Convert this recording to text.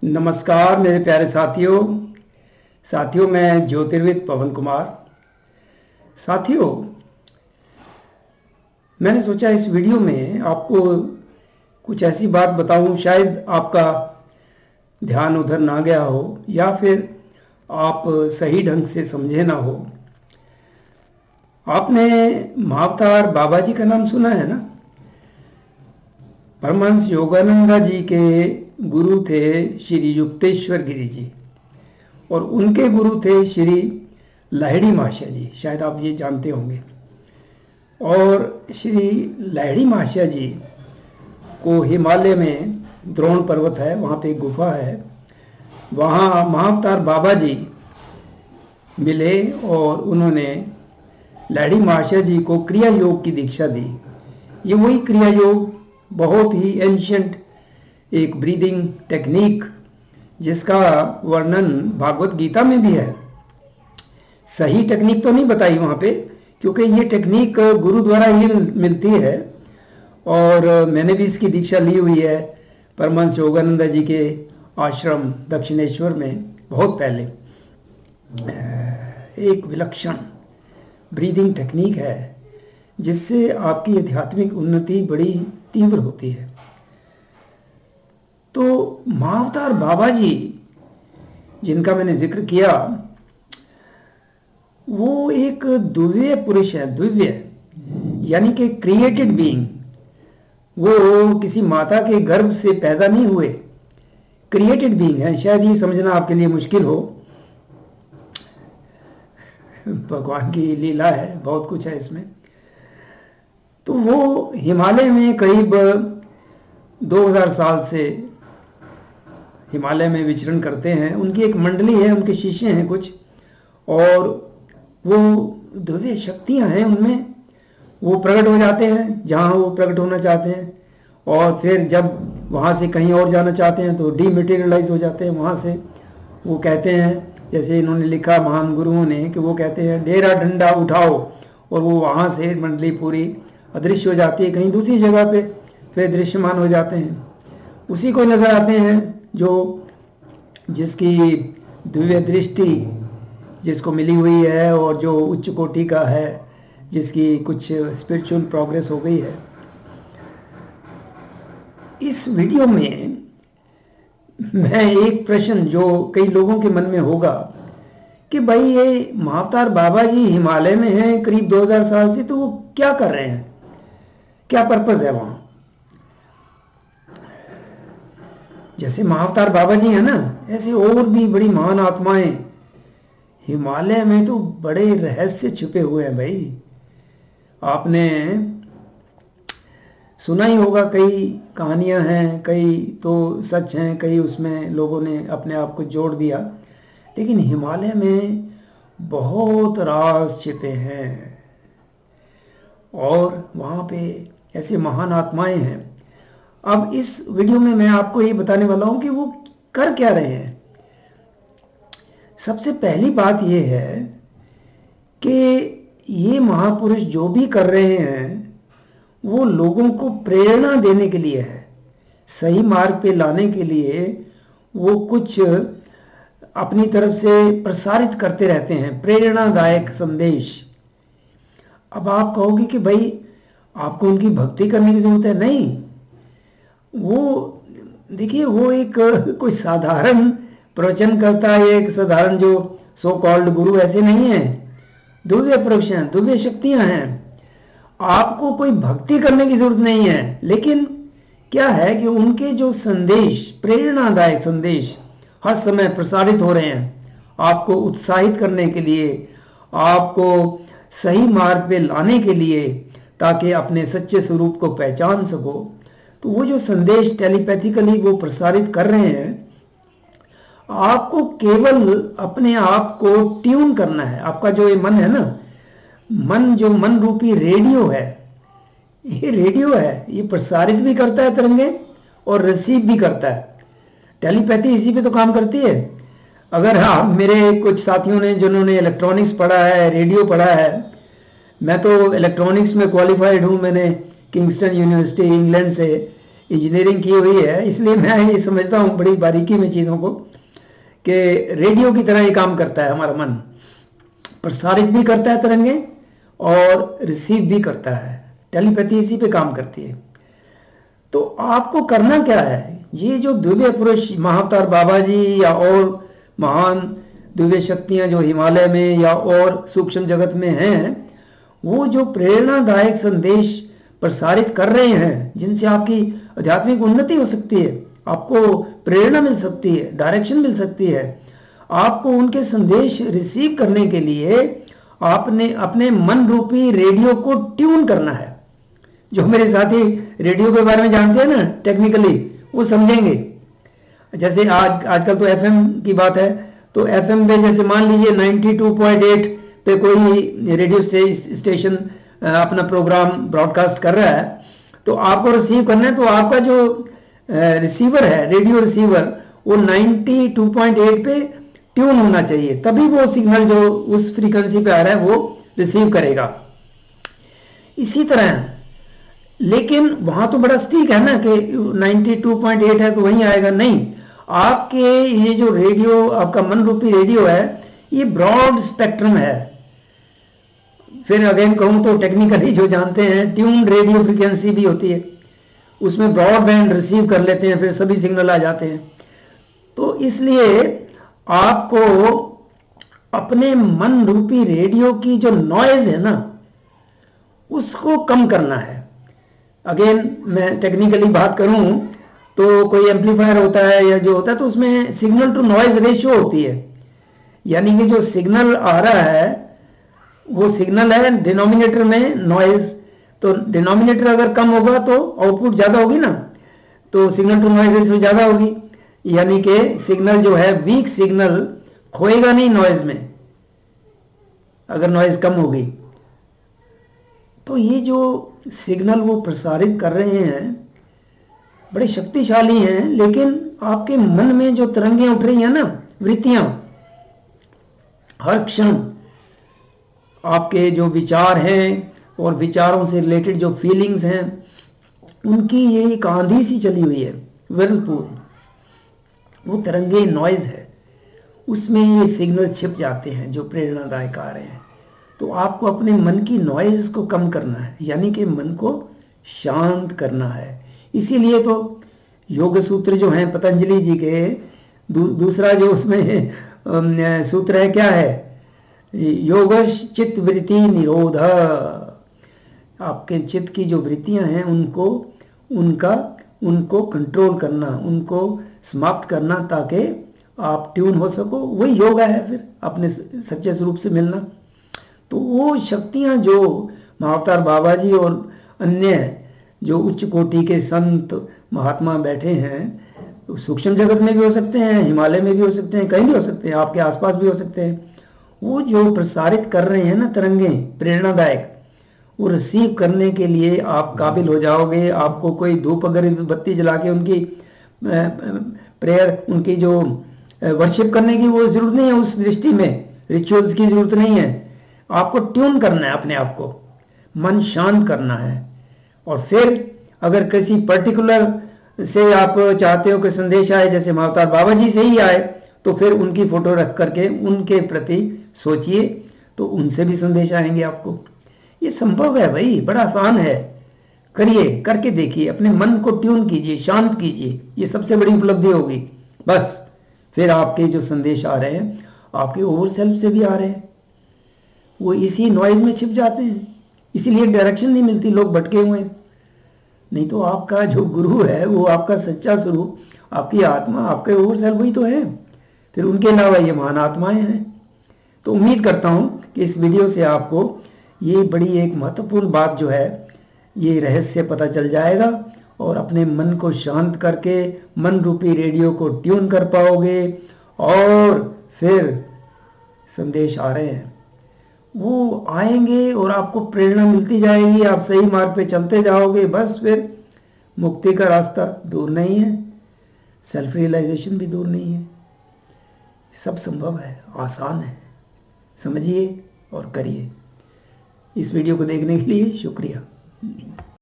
नमस्कार मेरे प्यारे साथियों मैं ज्योतिर्विद पवन कुमार। साथियों, मैंने सोचा इस वीडियो में आपको कुछ ऐसी बात बताऊं, शायद आपका ध्यान उधर ना गया हो या फिर आप सही ढंग से समझे ना हो। आपने महाअवतार बाबा जी का नाम सुना है ना? परमहंस योगानंदा जी के गुरु थे श्री युक्तेश्वर गिरी जी, और उनके गुरु थे श्री लाहिड़ी महाशय जी। शायद आप ये जानते होंगे। और श्री लाहिड़ी महाशय जी को हिमालय में द्रोण पर्वत है, वहाँ पे एक गुफा है, वहाँ महाअवतार बाबा जी मिले और उन्होंने लाहिड़ी महाशय जी को क्रिया योग की दीक्षा दी। ये वही क्रिया योग, बहुत ही एंशियंट एक ब्रीदिंग टेक्निक, जिसका वर्णन भागवत गीता में भी है। सही टेक्निक तो नहीं बताई वहाँ पे, क्योंकि ये टेक्निक गुरु द्वारा ही मिलती है, और मैंने भी इसकी दीक्षा ली हुई है परमहंस योगानंदा जी के आश्रम दक्षिणेश्वर में बहुत पहले। एक विलक्षण ब्रीदिंग टेक्निक है जिससे आपकी आध्यात्मिक उन्नति बड़ी तीव्र होती है। तो महाअवतार बाबा जी जिनका मैंने जिक्र किया, वो एक दिव्य पुरुष है। दिव्य यानी कि क्रिएटेड बीइंग। वो किसी माता के गर्भ से पैदा नहीं हुए, क्रिएटेड बीइंग है। शायद ये समझना आपके लिए मुश्किल हो, भगवान की लीला है, बहुत कुछ है इसमें। तो वो हिमालय में करीब 2000 साल से हिमालय में विचरण करते हैं। उनकी एक मंडली है, उनके शिष्य हैं कुछ, और वो दिव्य शक्तियां हैं उनमें। वो प्रकट हो जाते हैं जहाँ वो प्रकट होना चाहते हैं, और फिर जब वहाँ से कहीं और जाना चाहते हैं तो डीमेटेरियलाइज हो जाते हैं वहाँ से। वो कहते हैं, जैसे इन्होंने लिखा महान गुरुओं ने, कि वो कहते हैं डेरा डंडा उठाओ, और वो वहाँ से मंडली पूरी अदृश्य हो जाती है, कहीं दूसरी जगह पे फिर दृश्यमान हो जाते हैं। उसी को नजर आते हैं जो जिसकी दिव्य दृष्टि जिसको मिली हुई है, और जो उच्च कोटि का है, जिसकी कुछ स्पिरिचुअल प्रोग्रेस हो गई है। इस वीडियो में मैं एक प्रश्न जो कई लोगों के मन में होगा कि भाई ये महाअवतार बाबा जी हिमालय में हैं करीब 2000 साल से, तो वो क्या कर रहे हैं, क्या पर्पस है वहां? जैसे महाअवतार बाबा जी है ना, ऐसे और भी बड़ी महान आत्माएं हिमालय में तो बड़े रहस्य छुपे हुए हैं भाई। आपने सुना ही होगा, कई कहानियां हैं, कई तो सच हैं, कई उसमें लोगों ने अपने आप को जोड़ दिया, लेकिन हिमालय में बहुत राज छिपे हैं, और वहाँ पे ऐसे महान आत्माएं हैं। अब इस वीडियो में मैं आपको ये बताने वाला हूँ कि वो कर क्या रहे हैं। सबसे पहली बात ये है कि ये महापुरुष जो भी कर रहे हैं वो लोगों को प्रेरणा देने के लिए है, सही मार्ग पे लाने के लिए वो कुछ अपनी तरफ से प्रसारित करते रहते हैं, प्रेरणादायक संदेश। अब आप कहोगे कि भाई आपको उनकी भक्ति करने की जरूरत है। नहीं, वो देखिए, वो एक कोई साधारण प्रवचन करता है, एक साधारण जो सो कॉल्ड गुरु ऐसे नहीं है। दिव्य पुरुष हैं, दिव्य शक्तियां हैं। आपको कोई भक्ति करने की जरूरत नहीं है, लेकिन क्या है कि उनके जो संदेश, प्रेरणादायक संदेश हर समय प्रसारित हो रहे हैं, आपको उत्साहित करने के लिए, आपको सही मार्ग पे लाने के लिए, ताकि अपने सच्चे स्वरूप को पहचान सको। तो वो जो संदेश टेलीपैथिकली वो प्रसारित कर रहे हैं, आपको केवल अपने आप को ट्यून करना है। आपका जो ये मन है ना, मन जो मन रूपी रेडियो है, ये रेडियो है, ये प्रसारित भी करता है तरंगे और रिसीव भी करता है। टेलीपैथी इसी पे तो काम करती है। अगर हाँ, मेरे कुछ साथियों ने जिन्होंने इलेक्ट्रॉनिक्स पढ़ा है, रेडियो पढ़ा है, मैं तो इलेक्ट्रॉनिक्स में क्वालिफाइड हूँ, मैंने किंगस्टन यूनिवर्सिटी इंग्लैंड से इंजीनियरिंग की हुई है, इसलिए मैं ये समझता हूँ बड़ी बारीकी में चीज़ों को, कि रेडियो की तरह ये काम करता है हमारा मन, प्रसारित भी करता है तरंगे और रिसीव भी करता है। टेलीपैथी इसी पे काम करती है। तो आपको करना क्या है, ये जो दिव्य पुरुष महाअवतार बाबा जी या और महान दिव्य शक्तियां जो हिमालय में या और सूक्ष्म जगत में हैं, वो जो प्रेरणादायक संदेश प्रसारित कर रहे हैं, जिनसे आपकी आध्यात्मिक उन्नति हो सकती है, आपको प्रेरणा मिल सकती है, डायरेक्शन मिल सकती है, आपको उनके संदेश रिसीव करने के लिए आपने अपने मन रूपी रेडियो को ट्यून करना है। जो मेरे साथी रेडियो के बारे में जानते हैं ना टेक्निकली, वो समझेंगे। जैसे आजकल तो एफएम की बात है, तो एफएम पे जैसे मान लीजिए 92.8 पे कोई रेडियो स्टेशन अपना प्रोग्राम ब्रॉडकास्ट कर रहा है, तो आपको रिसीव करना है, तो आपका जो रिसीवर है, रेडियो रिसीवर, वो 92.8 पे ट्यून होना चाहिए, तभी वो सिग्नल जो उस फ्रीक्वेंसी पे आ रहा है वो रिसीव करेगा। इसी तरह, लेकिन वहां तो बड़ा स्टिक है ना कि 92.8 है तो वहीं आएगा, नहीं। आपके ये जो रेडियो, आपका मन रूपी रेडियो है, ये ब्रॉड स्पेक्ट्रम है। फिर अगेन कहूं तो टेक्निकली जो जानते हैं, ट्यून रेडियो फ्रीक्वेंसी भी होती है, उसमें ब्रॉड बैंड रिसीव कर लेते हैं, फिर सभी सिग्नल आ जाते हैं। तो इसलिए आपको अपने मन रूपी रेडियो की जो नॉइज है ना, उसको कम करना है। अगेन मैं टेक्निकली बात करूं तो कोई एम्पलीफायर होता है या जो होता है, तो उसमें सिग्नल टू नॉइज रेशियो होती है, यानी कि जो सिग्नल आ रहा है वो सिग्नल है डिनोमिनेटर में नॉइज, तो डिनोमिनेटर अगर कम होगा तो आउटपुट ज़्यादा होगी ना, तो सिग्नल टू नॉइज रेशियो ज़्यादा होगी, यानी कि सिग्नल जो है, वीक सिग्नल खोएगा नहीं नॉइज में अगर नॉइज कम होगी। तो ये जो सिग्नल वो प्रसारित कर रहे हैं बड़े शक्तिशाली हैं, लेकिन आपके मन में जो तरंगें उठ रही हैं ना, वृत्तियां, हर क्षण आपके जो विचार हैं और विचारों से रिलेटेड जो फीलिंग्स हैं, उनकी ये एक आंधी सी चली हुई है, व्हर्लपूल, वो तरंगे नॉइज है, उसमें ये सिग्नल छिप जाते हैं जो प्रेरणादायक आ रहे हैं। तो आपको अपने मन की नॉइज को कम करना है, यानी कि मन को शांत करना है। इसीलिए तो योग सूत्र जो हैं पतंजलि जी के, दूसरा जो उसमें सूत्र है, क्या है, योगश चित्त वृत्ति निरोध। आपके चित्त की जो वृत्तियां हैं उनको कंट्रोल करना, उनको समाप्त करना, ताकि आप ट्यून हो सको। वही योगा है फिर अपने सच्चे स्वरूप से मिलना। तो वो शक्तियां जो महाअवतार बाबा जी और अन्य जो उच्च कोटि के संत महात्मा बैठे हैं, तो सूक्ष्म जगत में भी हो सकते हैं, हिमालय में भी हो सकते हैं, कहीं भी हो सकते हैं, आपके आसपास भी हो सकते हैं, वो जो प्रसारित कर रहे हैं ना तरंगें प्रेरणादायक, वो रिसीव करने के लिए आप काबिल हो जाओगे। आपको कोई धूप अगरबत्ती जला के उनकी प्रेयर, उनकी जो वर्शिप करने की वो जरूरत नहीं है, उस दृष्टि में रिचुअल्स की जरूरत नहीं है। आपको ट्यून करना है अपने आप को, मन शांत करना है। और फिर अगर किसी पर्टिकुलर से आप चाहते हो कि संदेश आए, जैसे महाअवतार बाबा जी से ही आए, तो फिर उनकी फोटो रख करके उनके प्रति सोचिए, तो उनसे भी संदेश आएंगे आपको। ये संभव है भाई, बड़ा आसान है, करिए, करके देखिए, अपने मन को ट्यून कीजिए, शांत कीजिए, ये सबसे बड़ी उपलब्धि होगी। बस फिर आपके जो संदेश आ रहे हैं, आपके ओवर सेल्फ से भी आ रहे हैं, वो इसी नॉइज में छिप जाते हैं, इसीलिए डायरेक्शन नहीं मिलती, लोग भटके हुए हैं। नहीं तो आपका जो गुरु है, वो आपका सच्चा स्वरूप, आपकी आत्मा, आपके ओवर सेल्फ वही तो है, फिर उनके अलावा ये महान आत्माएं हैं। तो उम्मीद करता हूँ कि इस वीडियो से आपको ये बड़ी एक महत्वपूर्ण बात जो है, ये रहस्य पता चल जाएगा, और अपने मन को शांत करके मन रूपी रेडियो को ट्यून कर पाओगे, और फिर संदेश आ रहे हैं वो आएंगे और आपको प्रेरणा मिलती जाएगी, आप सही मार्ग पे चलते जाओगे। बस फिर मुक्ति का रास्ता दूर नहीं है, सेल्फ रियलाइजेशन भी दूर नहीं है, सब संभव है, आसान है। समझिए और करिए। इस वीडियो को देखने के लिए शुक्रिया।